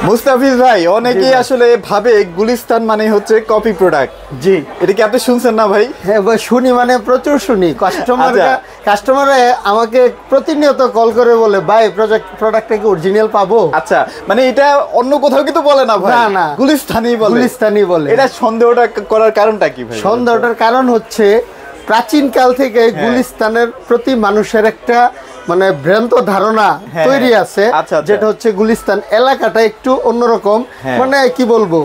মুস্তাফিজ ভাই, অনেকেই আসলে ভাবে গুলিস্তান মানে হচ্ছে কপি প্রোডাক্ট। জি, এটা কি আপনি শুনছেন না ভাই? হ্যাঁ ভাই, শুনি, মানে প্রচুর শুনি। কাস্টমার আমাকে প্রতিনিয়ত কল করে বলে, ভাই প্রোডাক্টটা কি অরিজিনাল পাবো? আচ্ছা, মানে এটা অন্য কোথাও কিন্তু বলে না ভাই? না, গুলিস্তানই বলে। এটা সন্দেহটা করার কারণটা কি ভাই? সন্দেহটার কারণ হচ্ছে প্রাচীন কাল থেকে গুলিস্তানের প্রতি মানুষের একটা মানে ভ্রান্ত ধারণা তৈরি আছে, যেটা হচ্ছে গুলিস্তান এলাকাটা একটু অন্যরকম, মানে কি বলবো,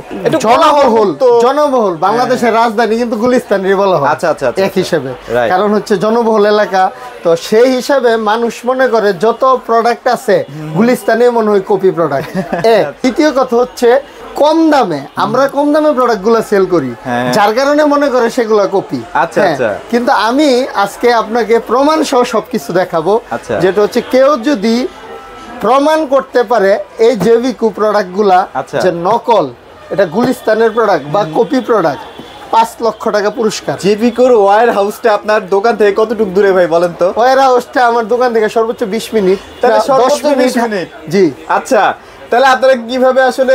জনবহুল বাংলাদেশের রাজধানী কিন্তু গুলিস্তানেরই বলা হয় এক হিসেবে, কারণ হচ্ছে জনবহুল এলাকা। তো সেই হিসাবে মানুষ মনে করে যত প্রোডাক্ট আছে গুলিস্তানে মনে হয় কপি প্রোডাক্ট। দ্বিতীয় কথা হচ্ছে কম দামে, আমরা কম দামে প্রোডাক্ট গুলো সেল করি, যার কারণে মনে করে সেগুলো কপি। কিন্তু আমি আজকে আপনাকে প্রমাণ সহ সবকিছু দেখাবো, যেটা হচ্ছে কেউ যদি প্রমাণ করতে পারে এই জেভিকো প্রোডাক্ট গুলা যে নকল, এটা গুলিস্তানের প্রোডাক্ট বা কপি প্রোডাক্ট, 5 লক্ষ টাকা পুরস্কার। জেভিকোর ওয়্যার হাউসটা আপনার দোকান থেকে কতটুকু দূরে ভাই বলেন তো? ওয়্যার হাউসটা আমার দোকান থেকে সর্বোচ্চ 20 মিনিট। তাহলে সর্বোচ্চ 20 মিনিট? জি। আচ্ছা, তাহলে আপনারা কিভাবে আসলে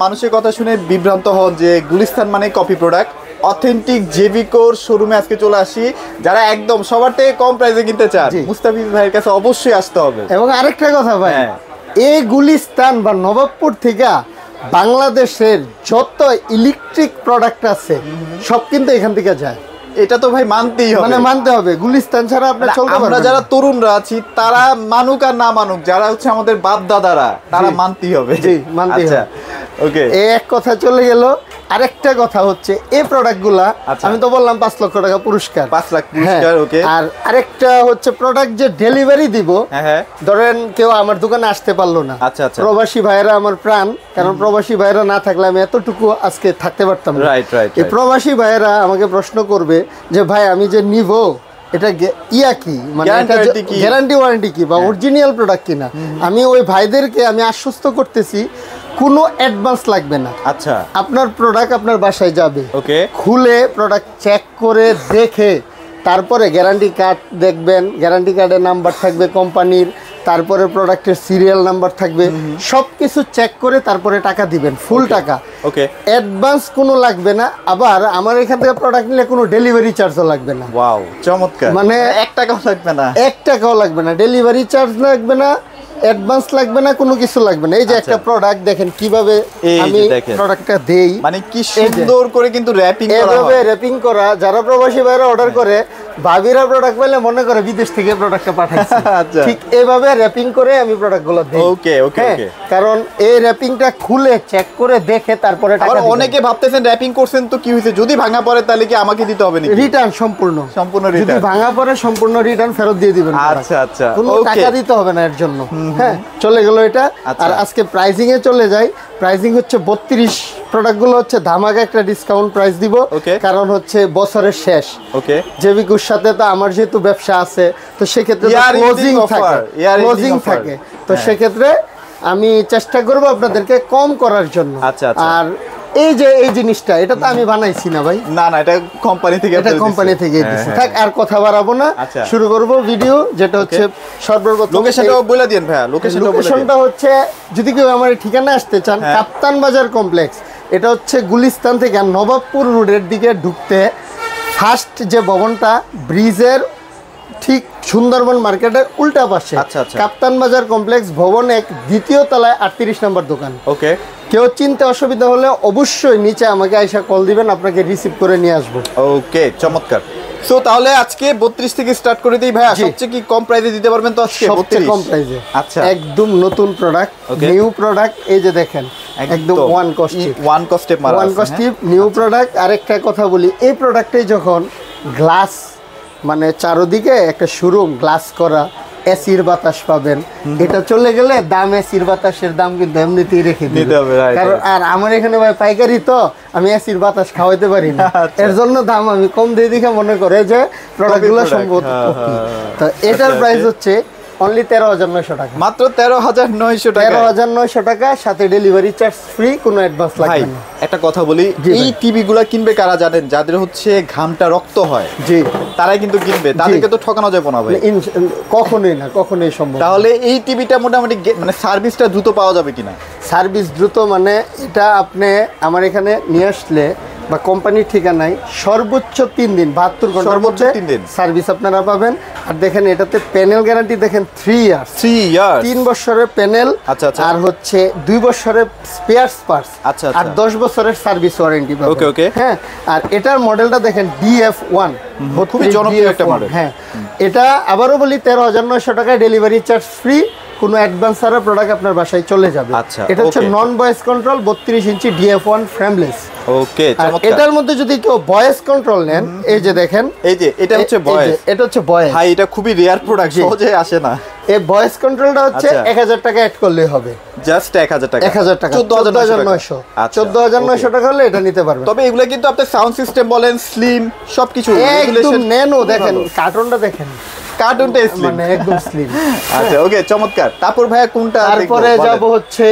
মানুষের কথা শুনে বিভ্রান্ত হন যে গুলিস্তান মানে কপি প্রোডাক্ট? অথেন্টিক জেভিকোর শোরুমে আজকে চলে আসি, যারা একদম সবার থেকে কম প্রাইসে কিনতে চান মুস্তাফিজ ভাইয়ের কাছে অবশ্যই আসতে হবে। এবং আরেকটা কথা ভাই, এই গুলিস্তান বা নবাবপুর থেকে বাংলাদেশের যত ইলেকট্রিক প্রোডাক্ট আছে সব কিন্তু এখান থেকে যায়। এটা তো ভাই মানতেই হবে, মানে মানতে হবে, গুলিস্তান ছাড়া আপনি চলতে পারবেন না। আমরা যারা তরুণরা আছি তারা মানুক আর না মানুক, যারা হচ্ছে আমাদের বাপ দাদারা, তারা মানতেই হবে। জি, মানতেই হবে। ওকে, এই এক কথা চলে গেল। আরেকটা কথা হচ্ছে এই প্রোডাক্টগুলা আমি তো বললাম 5 লক্ষ টাকা পুরস্কার, 5 লাখ পুরস্কার। ওকে, আর আরেকটা হচ্ছে প্রোডাক্ট যে ডেলিভারি দিব, ধরেন কেউ আমার দোকানে আসতে পারলো না, প্রবাসী ভাইরা আমার প্রাণ, কারণ প্রবাসী ভাইরা না থাকলে আমি এতটুকু আজকে থাকতে পারতাম না। এই প্রবাসী ভাইরা আমাকে প্রশ্ন করবে যে ভাই আমি যে নিব এটা ইয়া কি, মানে গ্যারান্টি ওয়ারেন্টি কি বা অরিজিনাল প্রোডাক্ট কিনা। আমি ওই ভাইদেরকে আমি আশ্বস্ত করতেছি কোনো অ্যাডভান্স লাগবে না। আচ্ছা, আপনার প্রোডাক্ট আপনার বাসায় যাবে, ওকে, খুলে প্রোডাক্ট চেক করে দেখে তারপরে গ্যারান্টি কার্ড দেখবেন, গ্যারান্টি কার্ডের নাম্বার থাকবে কোম্পানির, তারপরে প্রোডাক্টের সিরিয়াল নাম্বার থাকবে, সব কিছু চেক করে তারপরে টাকা দিবেন, ফুল টাকা। ওকে, অ্যাডভান্স কোনো লাগবে না। আবার আমার এখান থেকে প্রোডাক্ট নিলে কোনো ডেলিভারি চার্জও লাগবে না। ওয়াও, চমৎকার। মানে 1 টাকাও লাগবে না, 1 টাকাও লাগবে না, ডেলিভারি চার্জ লাগবে না, অ্যাডভান্স লাগবে না, কোনো কিছু লাগবে না। এই যে একটা প্রোডাক্ট দেখেন কিভাবে আমি প্রোডাক্টটা দেই, মানে কি সুন্দর করে কিন্তু র‍্যাপিং করা হয়, এভাবে র‍্যাপিং করা। যারা প্রবাসী ভাইরা অর্ডার করে, ভাবিরা প্রোডাক্ট পেলে মনে করে বিদেশ থেকে প্রোডাক্টটা পাঠাইছে, ঠিক এইভাবে র‍্যাপিং করে আমি প্রোডাক্টগুলো দেই। ওকে ওকে ওকে, কারণ এই র‍্যাপিংটা খুলে চেক করে দেখে তারপরে টাকা দিবেন। অনেকে ভাবতেছেন র‍্যাপিং করছেন তো কি হইছে, যদি ভাঙা পড়ে তাহলে কি আমাকে দিতে হবে নাকি? রিটার্ন সম্পূর্ণ রিটার্ন, যদি ভাঙা পড়ে সম্পূর্ণ রিটার্ন ফেরত দিয়ে দিবেন। আচ্ছা আচ্ছা, কোনো টাকা দিতে হবে না এর জন্য। হ্যাঁ, চলে গেল এটা। আর আজকে প্রাইসিং এ চলে যাই। প্রাইসিং হচ্ছে 32 প্রোডাক্টগুলো হচ্ছে ধামাকা একটা ডিসকাউন্ট প্রাইস দিব, কারণ হচ্ছে বছরের শেষ। ওকে, জেভিকোর সাথে তো আমার যেহেতু ব্যবসা আছে, তো সেক্ষেত্রে ক্লোজিং থাকে, তো সেক্ষেত্রে আমি চেষ্টা করব আপনাদেরকে কম করার জন্য। আর এই যে এই জিনিসটা, এটা তো আমি বানাইছি না ভাই, না না, এটা কোম্পানি থেকে, এটা কোম্পানি থেকে দিয়েছে। থাক, আর কথা বাড়াবো না, শুরু করব ভিডিও। যেটা হচ্ছে সর্বপ্রথম লোকেশনটা বলে দিন ভাই। লোকেশনটা হচ্ছে, যদি কেউ আমার ঠিকানা আসতে চান, কাপ্তান বাজার কমপ্লেক্স। এটা হচ্ছে গুলিস্তান থেকে নবাবপুর রোডের দিকে ঢুকতে ফার্স্ট যে ভবনটা, ব্রিজের ঠিক সুন্দরবন মার্কেটের উল্টা পাশে কাপ্তান বাজার কমপ্লেক্স ভবন 1, দ্বিতীয় তলায় 38 নম্বর দোকান। ওকে, কেউ চিনতে অসুবিধা হলে অবশ্যই নিচে আমাকে আইসা কল দিবেন, আপনাকে রিসিভ করে নিয়ে আসবো। ওকে, চমৎকার। সো তাহলে আজকে 32 থেকে স্টার্ট করে দিই ভাই। সবচেয়ে কি কম প্রাইসে দিতে পারবেন তো আজকে? সবচেয়ে কম প্রাইসে। আচ্ছা, একদম নতুন প্রোডাক্ট, নিউ প্রোডাক্ট। এই যে দেখেন, একদম ওয়ান কস্ট নিউ প্রোডাক্ট। আরেকটা কথা বলি, এই প্রোডাক্টে যখন গ্লাস, মানে চারদিকে একটা শোরুম গ্লাস করা, এসির বাতাস পাবেন। এটা চলে গেলে দাম, এসির বাতাসের দাম কিন্তু এমনিতেই রেখে দিতে হবে, কারণ আর আমার এখানে ভাই পাইকারি তো আমি এসির বাতাস খাওয়াইতে পারি না, এর জন্য দাম আমি কম দিয়ে দেখে মনে করে যে প্রোডাক্টগুলো সম্ভবত। তো এটার প্রাইস হচ্ছে অনলি 13,900 টাকা, মাত্র 13,900 টাকা, 13,900 টাকা, সাথে ডেলিভারি চার্জ ফ্রি, কোনো অ্যাডভান্স লাগবে না। একটা কথা বলি, এই টিভি গুলা কিনবে কারা জানেন? যাদের হচ্ছে ঘামটা রক্ত হয়, জি, তারাই কিন্তু কিনবে, তাদেরকে তো ঠকানো যাবে না ভাই, কখনোই না, কখনোই সম্ভব। তাহলে এই টিভিটা মোটামুটি মানে সার্ভিসটা দ্রুত পাওয়া যাবে কিনা? সার্ভিস দ্রুত মানে এটা আপনি আমার এখানে নিয়ে আসলে বা কোম্পানির ঠিকানায় সর্বোচ্চ 3 দিন 72 ঘন্টার মধ্যে সার্ভিস আপনারা পাবেন। আর দেখেন এটাতে প্যানেল গ্যারান্টি দেখেন 3 ইয়ার্স 3 বছরের প্যানেল, আর হচ্ছে 2 বছরের স্পেয়ারস পার্টস, আর 10 বছরের সার্ভিস ওয়ারেন্টি পাবেন। ওকে ওকে। হ্যাঁ, আর এটার মডেলটা দেখেন DF1, খুবই জনপ্রিয় একটা মডেল। হ্যাঁ, এটা আবারও বলি 13,900 টাকায় ডেলিভারি চার্জ ফ্রি, কোনো অ্যাডভান্স ছাড়া প্রোডাক্ট আপনার বাসায় চলে যাবে। এটা হচ্ছে নন ভয়েস কন্ট্রোল 32 ইঞ্চি DF1 ফ্রেমলেস। ওকে, চমৎকার। এটার মধ্যে যদি কেউ ভয়েস কন্ট্রোল নেন, এই যে দেখেন, এই যে এটা হচ্ছে ভয়েস, এটা হচ্ছে ভয়েস। ভাই এটা খুবই রেয়ার প্রোডাক্ট, সহজে আসে না। এই ভয়েস কন্ট্রোলটা হচ্ছে 1000 টাকা অ্যাড করলেই হবে, জাস্ট 1000 টাকা, 1000 টাকা, 14,900 14,900 টাকা হলে এটা নিতে পারবেন। তবে এগুলা কিন্তু আপনি সাউন্ড সিস্টেম বলেন, স্লিম সবকিছু একদম ন্যানো। দেখেন কার্টুনটা, দেখেন কার্টুনটা স্লিম, মানে একদম স্লিম। আচ্ছা ওকে, চমৎকার। তারপর ভাইয়া কোনটা? তারপরে যাব হচ্ছে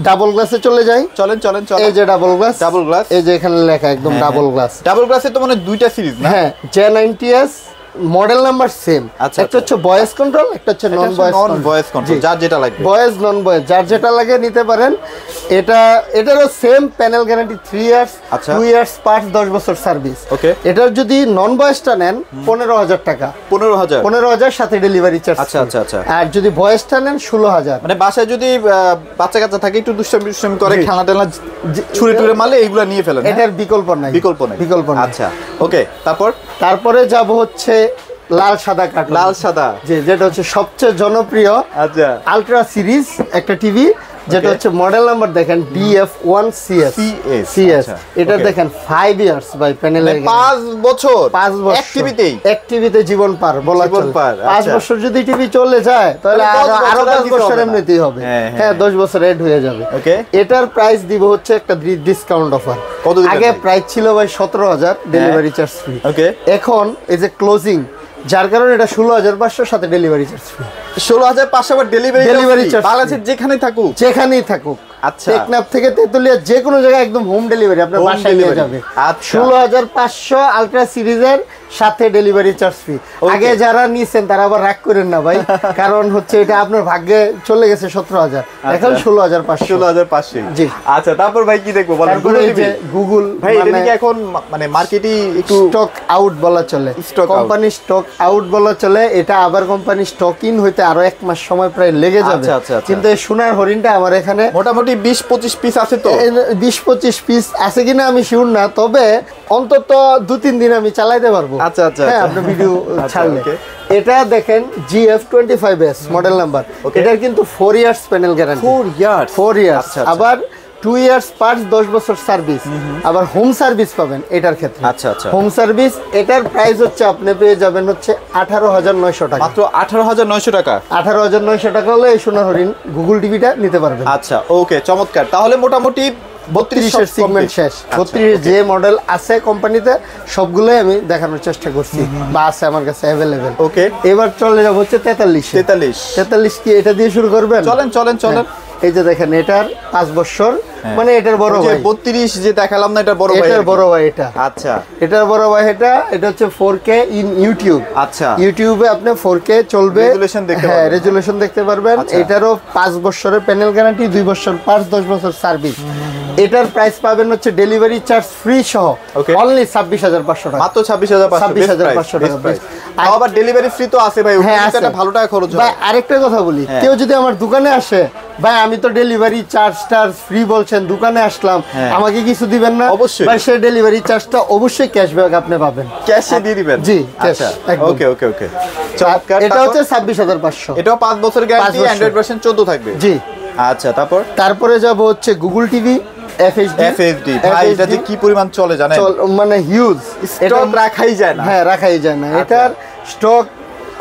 ডাবল গ্লাসে চলে যাই। চলেন চলেন চলেন। এই যে ডাবল গ্লাস, ডাবল গ্লাস, এই যে এখানে লেখা একদম ডাবল গ্লাস। ডাবল গ্লাসের তো মানে দুইটা সিরিজ না? হ্যাঁ, J90s মডেল নাম্বার সেম। একটা হচ্ছে ভয়েস কন্ট্রোল, একটা হচ্ছে নন ভয়েস কন্ট্রোল, যার যেটা লাগবে, ভয়েস নন ভয়েস যার যেটা লাগে নিতে পারেন। এটারও same panel guarantee 3 years, 2 years parts, 10 বছর সার্ভিস। ওকে। এটার যদি নন ভয়েসটা নেন 15,000 টাকা, 15,000 সাথে ডেলিভারি চার্জ। আচ্ছা আচ্ছা আচ্ছা। আর যদি ভয়েসটা নেন 16,000। মানে বাসায় যদি বাচ্চা কাচ্চা থাকে, একটু দুষ্টামি করে, খেলা টেলা ছুঁড়ে টুড়ে মারলে এইগুলা নিয়ে ফেলেন। এটার বিকল্প নাই, বিকল্প নাই। আচ্ছা ওকে। তারপরে যাব হচ্ছে লাল সাদা কার্টুন, লাল সাদা, যেটা হচ্ছে সবচেয়ে জনপ্রিয়। আচ্ছা, আলট্রা সিরিজ একটা টিভি, যেটা হচ্ছে মডেল নাম্বার দেখেন DF1 CS। এটা দেখেন 5 ইয়ার্স বাই প্যানেলের, 5 বছর এক টিভিতে জীবন পার বলা চলে। 5 বছর যদি টিভি চলে যায় তাহলে আরো 5 বছর এমনিতেই হবে। হ্যাঁ, 10 বছর এড হয়ে যাবে। এটার প্রাইস দিব হচ্ছে একটা ডিসকাউন্ট অফার। আগে প্রাইস ছিল ভাই 17,000 ডেলিভারি চার্জ ফ্রি। এখন এই যে ক্লোজিং, যার কারণে এটা 16,500 সাথে ডেলিভারি চার্জ ফ্রি। 16,500 আবার ডেলিভারি চার্জ, বাংলাদেশের যেখানেই থাকুক। আচ্ছা, টেকনাফ থেকে তেতুলিয়া যে কোনো জায়গায় একদম হোম ডেলিভারি আপনার বাসায় নিয়ে যাবে। 16,500 আলট্রা সিরিজের সাথে ডেলিভারি চার্জ ফ্রি। আগে যারা নিয়েছেন তারা আবার রাগ করেন না ভাই, কারণ হচ্ছে এটা আপনার ভাগ্যে চলে গেছে 17,000, এখন 16,500। জি। আচ্ছা, তারপর ভাই কি দেখবো বলেন? গুগল ভাই এটা কি এখন মানে মার্কেটে একটু স্টক আউট বলা চলে, কোম্পানি স্টক আউট বলা চলে। এটা আবার কোম্পানি স্টক ইন হইতে আরো 1 মাস সময় প্রায় লেগে যাবে। কিন্তু এই সোনার হরিণটা আমার এখানে মোটামুটি 20-25 পিস আছে। তো 20-25 পিস আছে কিনা আমি শিওর না, তবে অন্তত 2-3 দিন আমি চালাইতে পারবো। আচ্ছা আচ্ছা, হ্যাঁ, আপনি ভিডিও ছাড়লে। এটা দেখেন GF25S মডেল নাম্বার। এটার কিন্তু 4 ইয়ার্স প্যানেল গ্যারান্টি। 4 ইয়ার্স। আবার 2 ইয়ার্স পার্টস, 10 বছর সার্ভিস, আবার হোম সার্ভিস পাবেন এটার ক্ষেত্রে। আচ্ছা আচ্ছা, হোম সার্ভিস। এটার প্রাইস হচ্ছে আপনি পেয়ে যাবেন হচ্ছে 18,900 টাকা, মাত্র 18,900 টাকা। 18,900 টাকা হলে এই সোনার হরিণ গুগল টিভিটা নিতে পারবেন। আচ্ছা ওকে, চমৎকার। তাহলে মোটামুটি 32 সেগমেন্ট শেষ। 32 যে মডেল আছে কোম্পানিতে সবগুলোই আমি দেখানোর চেষ্টা করছি বা আছে আমার কাছে अवेलेबल। ওকে, এবার চলে যাব হচ্ছে 43 কি এটা দিয়ে শুরু করবেন? চলেন। এই যে দেখেন এটার 5 বছর, মানে এটার বড় ভাই। 32 যে দেখালাম না, এটা বড় ভাই, এটার বড় ভাই এটা। আচ্ছা, এটার বড় ভাই এটা হচ্ছে 4K ইন ইউটিউব। আচ্ছা, ইউটিউবে আপনি 4K চলবে, হ্যাঁ রেজুলেশন দেখতে পারবেন। এটারও 5 বছরের প্যানেল গ্যারান্টি, 2 বছর পার্টস, 10 বছর সার্ভিস। এটার প্রাইস পাবেন হচ্ছে ডেলিভারি চার্জ ফ্রি সহ অনলি 26,500 টাকা, মাত্র 26,500 টাকা। আবার ডেলিভারি ফ্রি তো আছে ভাই, ওটা ভালো টাকা খরচ হয়। ভাই আরেকটা কথা বলি, কেউ যদি আমার দোকানে আসে, ভাই আমি তো ডেলিভারি চার্জটা ফ্রি বলছেন, দোকানে আসলাম, আমাকে কিছু দিবেন না? অবশ্যই ভাই, সেই ডেলিভারি চার্জটা অবশ্যই ক্যাশব্যাক আপনি পাবেন, ক্যাশে দিয়ে দিবেন। জি, ক্যাশ। ওকে ওকে ওকে, চমৎকার। এটা হচ্ছে 26,500। এটাও 5 বছর গ্যারান্টি, অ্যান্ড্রয়েড ভার্সন 14 থাকবে। জি। আচ্ছা, তারপরে যাব হচ্ছে গুগল টিভি FHD। ভাই এটা যে কি পরিমাণ চলে জানেন, মানে হিউজ, স্টক রাখাই যায় না। হ্যাঁ, রাখাই যায় না। এটার স্টক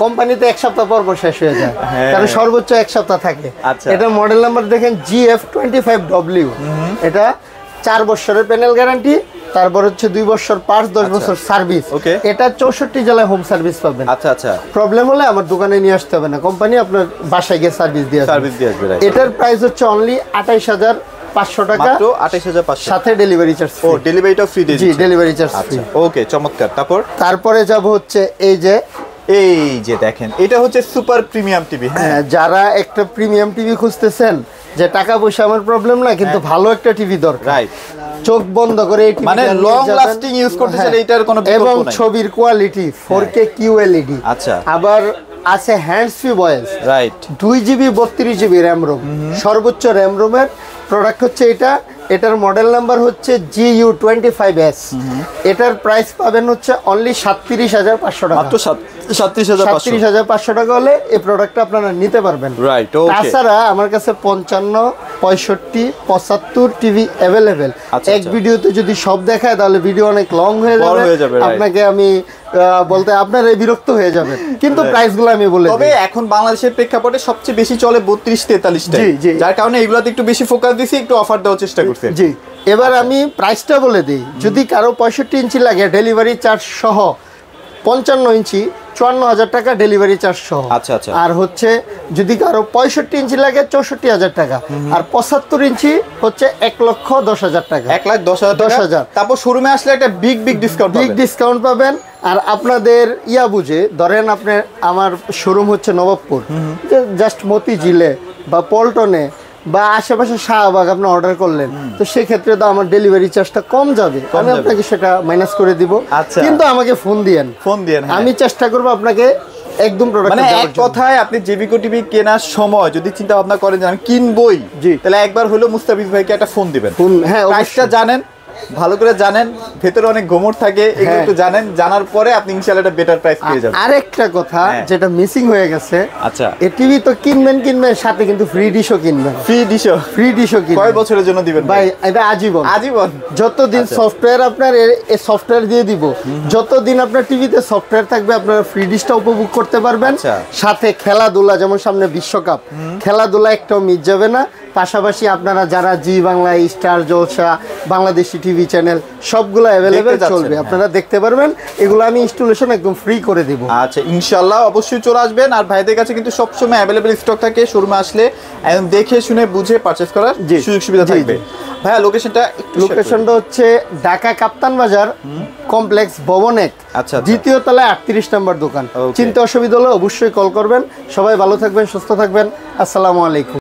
কোম্পানিতে 1 সপ্তাহ পর শেষ হয়ে যায়, কারণ সর্বোচ্চ 1 সপ্তাহ থাকে। এটার মডেল নাম্বার দেখেন GF25W। এটা 4 বছরের প্যানেল গ্যারান্টি, তারপর হচ্ছে 2 বছর পার্টস, 10 বছর সার্ভিস। এটা 64 জেলায় হোম সার্ভিস পাবেন। আচ্ছা আচ্ছা, প্রবলেম হলে আমার দোকানে নিয়ে আসতে হবে না, কোম্পানি আপনার বাসায় গিয়ে সার্ভিস দিয়ে আসবে। এটার প্রাইস হচ্ছে অনলি 28,500 টাকা, মাত্র 28,500 সাথে ডেলিভারি চার্জ। ও, ডেলিভারিটা ফ্রি দিয়েছে। জি, ডেলিভারি চার্জ ফ্রি। ওকে, চমৎকার। তারপরে যাব হচ্ছে এই যে দেখেন, এটা হচ্ছে সুপার প্রিমিয়াম টিভি। হ্যাঁ, যারা একটা প্রিমিয়াম টিভি খুঁজতেছেন, যে টাকা পয়সা আমার প্রবলেম না, কিন্তু ভালো একটা টিভি দরকার, রাইট, চোখ বন্ধ করে এই টিভি মানে লং লাস্টিং ইউজ করতে চাইলে এটার কোনো বিকল্প নাই, এবং ছবির কোয়ালিটি 4K QLED। আচ্ছা, আবার আছে hands free voice, right, 2GB 32GB RAM ROM, সর্বোচ্চ র্যাম রোমের প্রোডাক্ট হচ্ছে এটা। এটার মডেল নাম্বার হচ্ছে GU25S। এটার প্রাইস পাবেন হচ্ছে অনলি 37,500 টাকা, মাত্র 37,500 টাকা হলে এই প্রোডাক্টটা আপনারা নিতে পারবেন, রাইট। ওকে, তাছাড়া আমার কাছে 55, 65, 75 টিভি অ্যাভেলেবেল। এক ভিডিওতে যদি সব দেখায় তাহলে ভিডিও অনেক লং হয়ে যাবে, আপনাকে আমি বলতে আপনারা বিরক্ত হয়ে যাবেন, কিন্তু প্রাইসগুলো আমি বলে দিই। তবে এখন বাংলাদেশের প্রেক্ষাপটে সবচেয়ে বেশি চলে 32-43 টা, যার কারণে এগুলাতে একটু বেশি ফোকাস দিছি, একটু অফার দেওয়ার চেষ্টা করছি। জি, এবার আমি প্রাইসটা বলে দিই। যদি কারো 65 ইঞ্চি লাগে ডেলিভারি চার্জ সহ, 55 ইঞ্চি 54,000 টাকা ডেলিভারি চার্জ সহ। আচ্ছা আচ্ছা। আর হচ্ছে যদি কারো 65 ইঞ্চি লাগে 64,000 টাকা, আর 75 ইঞ্চি হচ্ছে 1,10,000 টাকা, 1,10,000। তারপর শোরুমে আসলে একটা বিগ ডিসকাউন্ট পাবেন। আর আপনাদের বুঝে ধরেন আপনার আমার শোরুম হচ্ছে নবাবপুর, জাস্ট মতিঝিলে বা পল্টনে বা আশেপাশে শাহবাগ আপনি অর্ডার করলেন, তো সেক্ষেত্রে তো আমার ডেলিভারি চার্জটা কম যাবে, আমি আপনাকে সেটা মাইনাস করে দিব। কিন্তু আমাকে ফোন দিয়েন, আমি চেষ্টা করবো আপনাকে একদম প্রোডাক্ট, মানে এক কথায় আপনি জেবিকো টিভি কেনার সময় যদি চিন্তা ভাবনা করেন যে আমি কিনবই, তাহলে একবার হলো মুস্তাফিজ ভাইকে একটা ফোন দিবেন। হ্যাঁ, প্রাইসটা জানেন, ভালো করে জানেন, ভেতরে অনেক গোমর থাকে, এগুলো একটু জানেন, জানার পরে আপনি ইনশাআল্লাহ একটা বেটার প্রাইস পেয়ে যাবেন। আরেকটা কথা যেটা মিসিং হয়ে গেছে, আচ্ছা, এই টিভি তো কিনবেন সাথে কিন্তু ফ্রি ডিশও কিনবেন। ফ্রি ডিশও কয় বছরের জন্য দিবেন ভাই? এটা আজীবন। যতদিন সফটওয়্যার আপনার এই সফটওয়্যার দিয়ে দিব, যতদিন আপনার টিভিতে সফটওয়্যার থাকবে আপনারা ফ্রি ডিশটা উপভোগ করতে পারবেন। সাথে খেলাধুলা, যেমন সামনে বিশ্বকাপ, খেলাধুলা একটাও মিস যাবে না। পাশাপাশি আপনারা যারা জি বাংলা, স্টার জলসা, বাংলাদেশি টিভি চ্যানেল সবগুলো অ্যাভেলেবেল চলবে, আপনারা দেখতে পারবেন। এগুলো আমি ইনস্টলেশন একদম ফ্রি করে দিব। আচ্ছা, ইনশাআল্লাহ অবশ্যই চলে আসবেন। আর ভাইদের কাছে কিন্তু সবসময় অ্যাভেলেবেল স্টক থাকে, শোরুমে আসলে একদম দেখে শুনে বুঝে পারচেজ করার সুযোগ সুবিধা থাকবে। ভাইয়া লোকেশনটা হচ্ছে ঢাকা কাপ্তান বাজার কমপ্লেক্স ভবন 1, দ্বিতীয় তলায় 38 নম্বর দোকান। চিন্তা অসুবিধা হলে অবশ্যই কল করবেন। সবাই ভালো থাকবেন, সুস্থ থাকবেন। আসসালামু আলাইকুম।